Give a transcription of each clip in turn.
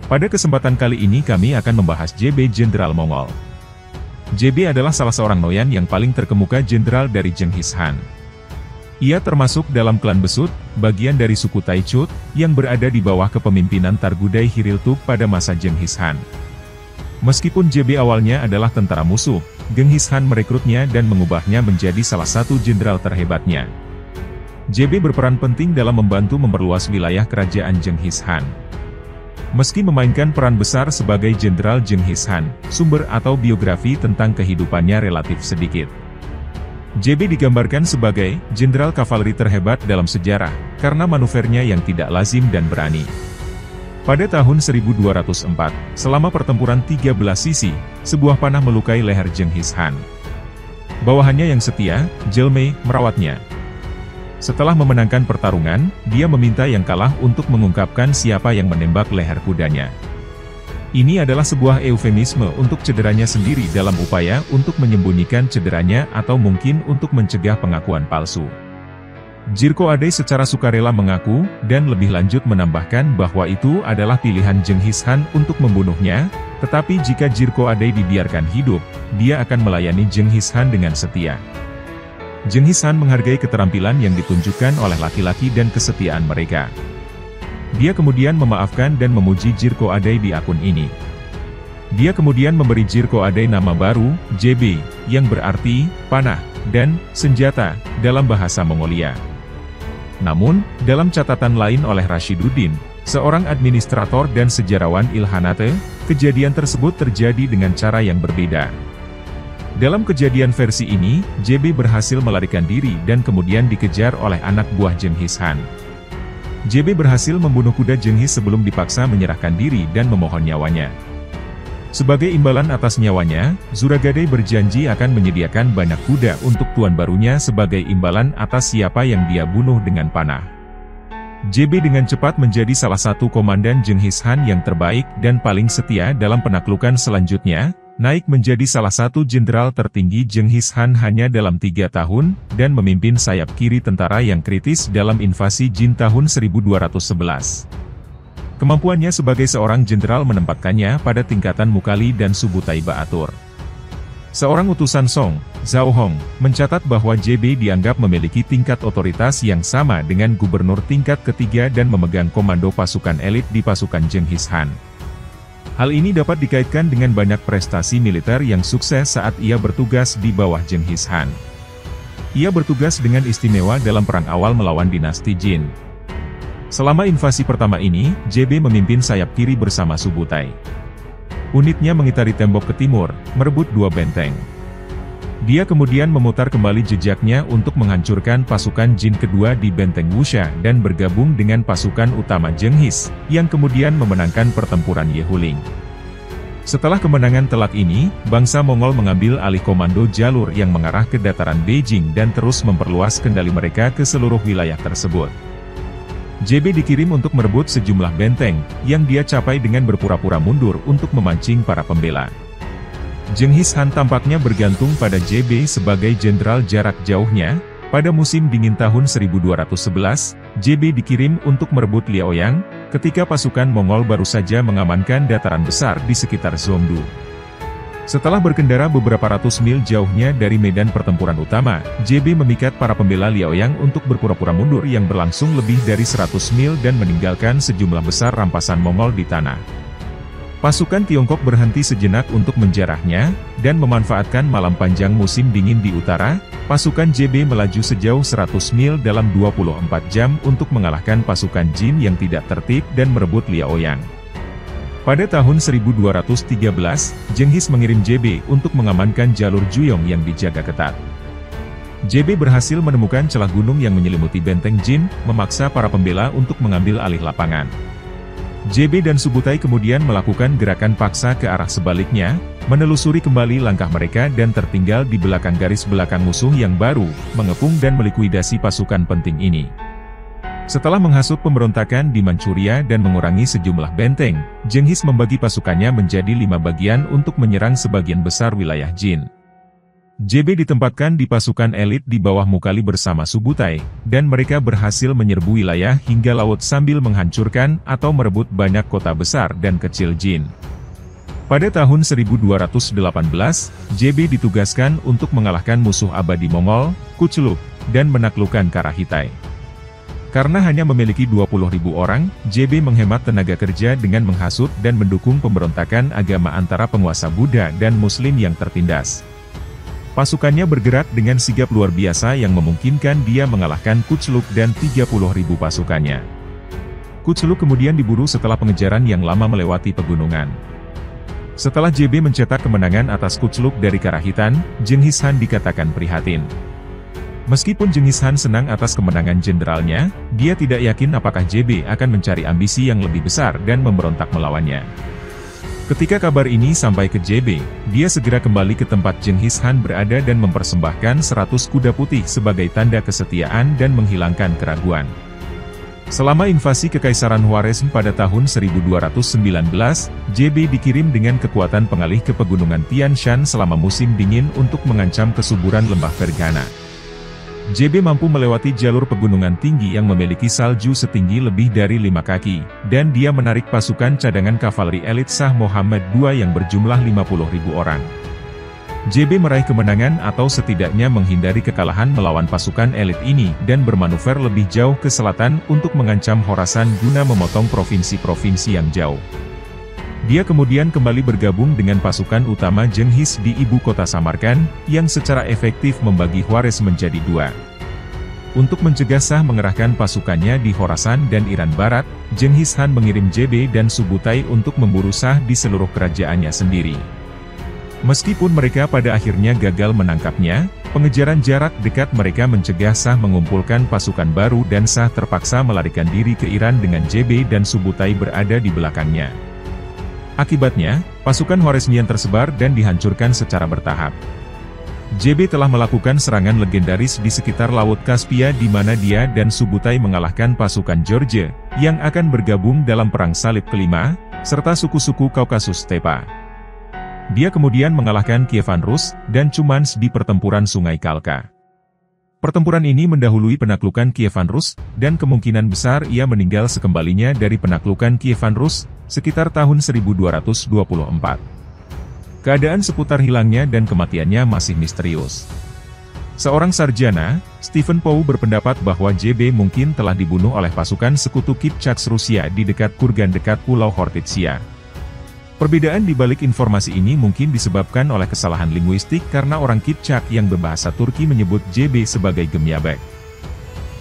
Pada kesempatan kali ini kami akan membahas JB Jenderal Mongol. JB adalah salah seorang Noyan yang paling terkemuka jenderal dari Jenghis Khan. Ia termasuk dalam klan Besut, bagian dari suku Taichut, yang berada di bawah kepemimpinan Targudai Hiriltuk pada masa Jenghis Khan. Meskipun JB awalnya adalah tentara musuh, Genghis Khan merekrutnya dan mengubahnya menjadi salah satu jenderal terhebatnya. JB berperan penting dalam membantu memperluas wilayah kerajaan Jenghis Khan. Meski memainkan peran besar sebagai Jenderal Jenghis Khan, sumber atau biografi tentang kehidupannya relatif sedikit. JB digambarkan sebagai jenderal kavaleri terhebat dalam sejarah, karena manuvernya yang tidak lazim dan berani. Pada tahun 1204, selama pertempuran 13 sisi, sebuah panah melukai leher Jenghis Khan. Bawahannya yang setia, Jelme, merawatnya. Setelah memenangkan pertarungan, dia meminta yang kalah untuk mengungkapkan siapa yang menembak leher kudanya. Ini adalah sebuah eufemisme untuk cederanya sendiri dalam upaya untuk menyembunyikan cederanya atau mungkin untuk mencegah pengakuan palsu. Jirko Ade secara sukarela mengaku, dan lebih lanjut menambahkan bahwa itu adalah pilihan Jenghis Khan untuk membunuhnya, tetapi jika Jirko Ade dibiarkan hidup, dia akan melayani Jenghis Khan dengan setia. Jenghis Khan menghargai keterampilan yang ditunjukkan oleh laki-laki dan kesetiaan mereka. Dia kemudian memaafkan dan memuji Jirko Ade di akun ini. Dia kemudian memberi Jirko Ade nama baru, JB, yang berarti panah dan senjata dalam bahasa Mongolia. Namun, dalam catatan lain oleh Rashiduddin, seorang administrator dan sejarawan Ilhanate, kejadian tersebut terjadi dengan cara yang berbeda. Dalam kejadian versi ini, JB berhasil melarikan diri dan kemudian dikejar oleh anak buah Jenghis Khan. JB berhasil membunuh kuda Jenghis sebelum dipaksa menyerahkan diri dan memohon nyawanya. Sebagai imbalan atas nyawanya, Zuragadei berjanji akan menyediakan banyak kuda untuk tuan barunya sebagai imbalan atas siapa yang dia bunuh dengan panah. JB dengan cepat menjadi salah satu komandan Jenghis Khan yang terbaik dan paling setia dalam penaklukan selanjutnya, naik menjadi salah satu jenderal tertinggi Jenghis Khan hanya dalam 3 tahun, dan memimpin sayap kiri tentara yang kritis dalam invasi Jin tahun 1211. Kemampuannya sebagai seorang jenderal menempatkannya pada tingkatan Mukali dan Subutai Baatur. Seorang utusan Song, Zhao Hong, mencatat bahwa JB dianggap memiliki tingkat otoritas yang sama dengan gubernur tingkat ketiga dan memegang komando pasukan elit di pasukan Jenghis Khan. Hal ini dapat dikaitkan dengan banyak prestasi militer yang sukses saat ia bertugas di bawah Jenghis Khan. Ia bertugas dengan istimewa dalam perang awal melawan dinasti Jin. Selama invasi pertama ini, JB memimpin sayap kiri bersama Subutai. Unitnya mengitari tembok ke timur, merebut 2 benteng. Dia kemudian memutar kembali jejaknya untuk menghancurkan pasukan Jin kedua di benteng Wusha dan bergabung dengan pasukan utama Jenghis, yang kemudian memenangkan pertempuran Yehuling. Setelah kemenangan telak ini, bangsa Mongol mengambil alih komando jalur yang mengarah ke dataran Beijing dan terus memperluas kendali mereka ke seluruh wilayah tersebut. JB dikirim untuk merebut sejumlah benteng, yang dia capai dengan berpura-pura mundur untuk memancing para pembela. Jenghis Khan tampaknya bergantung pada JB sebagai jenderal jarak jauhnya. Pada musim dingin tahun 1211, JB dikirim untuk merebut Liaoyang, ketika pasukan Mongol baru saja mengamankan dataran besar di sekitar Zhongdu. Setelah berkendara beberapa ratus mil jauhnya dari medan pertempuran utama, JB memikat para pembela Liaoyang untuk berpura-pura mundur yang berlangsung lebih dari 100 mil dan meninggalkan sejumlah besar rampasan Mongol di tanah. Pasukan Tiongkok berhenti sejenak untuk menjarahnya, dan memanfaatkan malam panjang musim dingin di utara, pasukan JB melaju sejauh 100 mil dalam 24 jam untuk mengalahkan pasukan Jin yang tidak tertib dan merebut Liaoyang. Pada tahun 1213, Jenghis mengirim JB untuk mengamankan jalur Juyong yang dijaga ketat. JB berhasil menemukan celah gunung yang menyelimuti benteng Jin, memaksa para pembela untuk mengambil alih lapangan. JB dan Subutai kemudian melakukan gerakan paksa ke arah sebaliknya, menelusuri kembali langkah mereka dan tertinggal di belakang garis belakang musuh yang baru, mengepung dan melikuidasi pasukan penting ini. Setelah menghasut pemberontakan di Manchuria dan mengurangi sejumlah benteng, Jenghis membagi pasukannya menjadi 5 bagian untuk menyerang sebagian besar wilayah Jin. JB ditempatkan di pasukan elit di bawah Mukali bersama Subutai, dan mereka berhasil menyerbu wilayah hingga laut sambil menghancurkan atau merebut banyak kota besar dan kecil Jin. Pada tahun 1218, JB ditugaskan untuk mengalahkan musuh abadi Mongol, Kuchuluk, dan menaklukkan Karahitai. Karena hanya memiliki 20.000 orang, JB menghemat tenaga kerja dengan menghasut dan mendukung pemberontakan agama antara penguasa Buddha dan Muslim yang tertindas. Pasukannya bergerak dengan sigap luar biasa yang memungkinkan dia mengalahkan Kuchuluk dan 30.000 pasukannya. Kuchuluk kemudian diburu setelah pengejaran yang lama melewati pegunungan. Setelah JB mencetak kemenangan atas Kuchuluk dari Karahitan, Jenghis Khan dikatakan prihatin. Meskipun Jenghis Khan senang atas kemenangan jenderalnya, dia tidak yakin apakah JB akan mencari ambisi yang lebih besar dan memberontak melawannya. Ketika kabar ini sampai ke JB, dia segera kembali ke tempat Jenghis Khan berada dan mempersembahkan 100 kuda putih sebagai tanda kesetiaan dan menghilangkan keraguan. Selama invasi Kekaisaran Khwarezm pada tahun 1219, JB dikirim dengan kekuatan pengalih ke pegunungan Tian Shan selama musim dingin untuk mengancam kesuburan lembah Fergana. JB mampu melewati jalur pegunungan tinggi yang memiliki salju setinggi lebih dari 5 kaki, dan dia menarik pasukan cadangan kavaleri elit Shah Muhammad II yang berjumlah 50.000 orang. JB meraih kemenangan atau setidaknya menghindari kekalahan melawan pasukan elit ini dan bermanuver lebih jauh ke selatan untuk mengancam Khorasan guna memotong provinsi-provinsi yang jauh. Dia kemudian kembali bergabung dengan pasukan utama Jenghis di ibu kota Samarkand, yang secara efektif membagi Khwarezm menjadi 2. Untuk mencegah Shah mengerahkan pasukannya di Khorasan dan Iran Barat, Jenghis Khan mengirim JB dan Subutai untuk memburu Shah di seluruh kerajaannya sendiri. Meskipun mereka pada akhirnya gagal menangkapnya, pengejaran jarak dekat mereka mencegah Shah mengumpulkan pasukan baru dan Shah terpaksa melarikan diri ke Iran dengan JB dan Subutai berada di belakangnya. Akibatnya, pasukan Khwarezmian tersebar dan dihancurkan secara bertahap. JB telah melakukan serangan legendaris di sekitar Laut Kaspia di mana dia dan Subutai mengalahkan pasukan Georgia, yang akan bergabung dalam Perang Salib kelima, serta suku-suku Kaukasus Stepa. Dia kemudian mengalahkan Kievan Rus dan Cumans di pertempuran Sungai Kalka. Pertempuran ini mendahului penaklukan Kievan Rus, dan kemungkinan besar ia meninggal sekembalinya dari penaklukan Kievan Rus, sekitar tahun 1224. Keadaan seputar hilangnya dan kematiannya masih misterius. Seorang sarjana, Stephen Pow berpendapat bahwa JB mungkin telah dibunuh oleh pasukan sekutu Kipchaks Rusia di dekat Kurgan dekat Pulau Khortytsia. Perbedaan di balik informasi ini mungkin disebabkan oleh kesalahan linguistik karena orang Kipchak yang berbahasa Turki menyebut JB sebagai Gemyabek.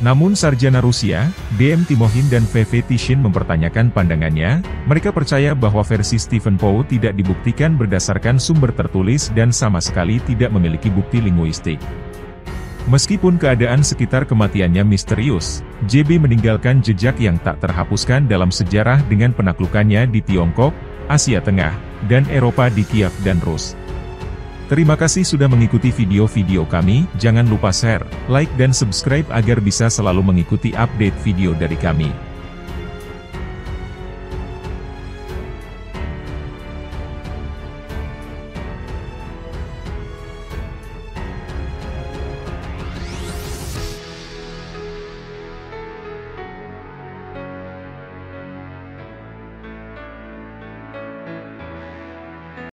Namun sarjana Rusia, DM Timohin dan VV Tishin mempertanyakan pandangannya. Mereka percaya bahwa versi Stephen Pow tidak dibuktikan berdasarkan sumber tertulis dan sama sekali tidak memiliki bukti linguistik. Meskipun keadaan sekitar kematiannya misterius, JB meninggalkan jejak yang tak terhapuskan dalam sejarah dengan penaklukannya di Tiongkok, Asia Tengah, dan Eropa di Kiev dan Rus. Terima kasih sudah mengikuti video-video kami, jangan lupa share, like dan subscribe agar bisa selalu mengikuti update video dari kami.